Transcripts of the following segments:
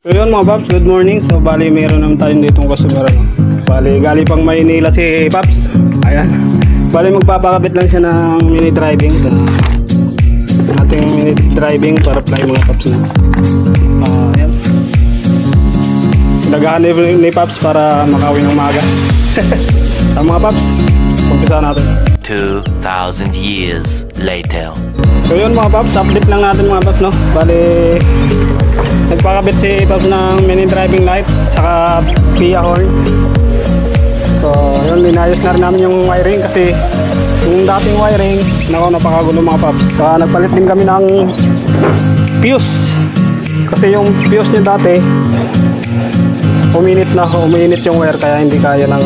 So yun mga Paps, good morning. So bali meron naman tayo ditong customer, no? Bali gali pang Maynila si Paps. Ayan. Bali magpapakabit lang siya ng mini driving. So, ating mini driving para fly mga Paps na. Ayan. Nagahan ni Paps para makawin ng maga. So mga Paps, umpisa natin. 2,000 years later. So yun mga Paps, update lang natin mga Paps, no? Bali nagpakabit si Paps ng mini driving light saka Pia horn. So yun, linayos na rin namin yung wiring kasi yung dating wiring napakagulo mga Paps. Saka nagpalit din kami ng fuse kasi yung fuse niya dati uminit yung wire kaya hindi kaya ng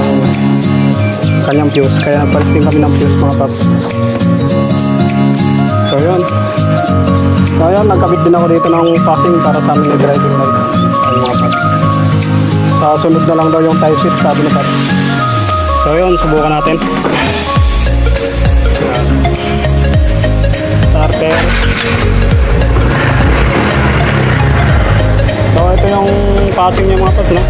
kanyang fuse, kaya nagpalit din kami ng fuse mga Paps. So yun, ayun, nagkabit din ako dito ng passing para sa aming driving light. Ayun mga Paps. Sa sunod na lang daw yung tie switch, sabi ni Paps. So yun, subukan natin. Starter. So ito yung passing niya mga Paps, no?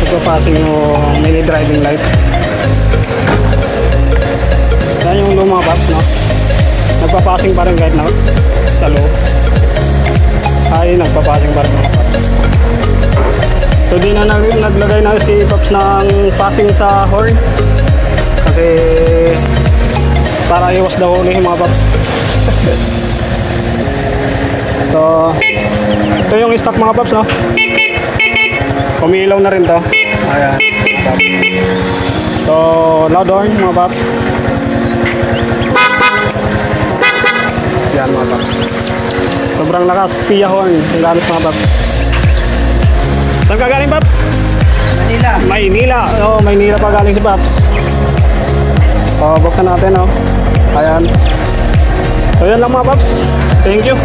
Ito passing yung mini driving light. Yan yung low mga Paps, no? Nagpapassing pa rin kahit na sa low. Ay, nagpapassing pa rin mga Paps. So di na naglagay na si Paps ng passing sa horn kasi para iwas daw ulit mga Paps. So ito yung stop mga Paps, no? Umiilaw na rin to. Ayan. So loud horn mga Paps. Yan mga Paps. Sobrang lakas, Pia horn yung gamit mga Paps. Saan ka galing Paps? Manila. Maynila. Oh, Maynila pa galing si Paps. So buksan natin, oh. Ayan. So yan lang mga Paps. Thank you.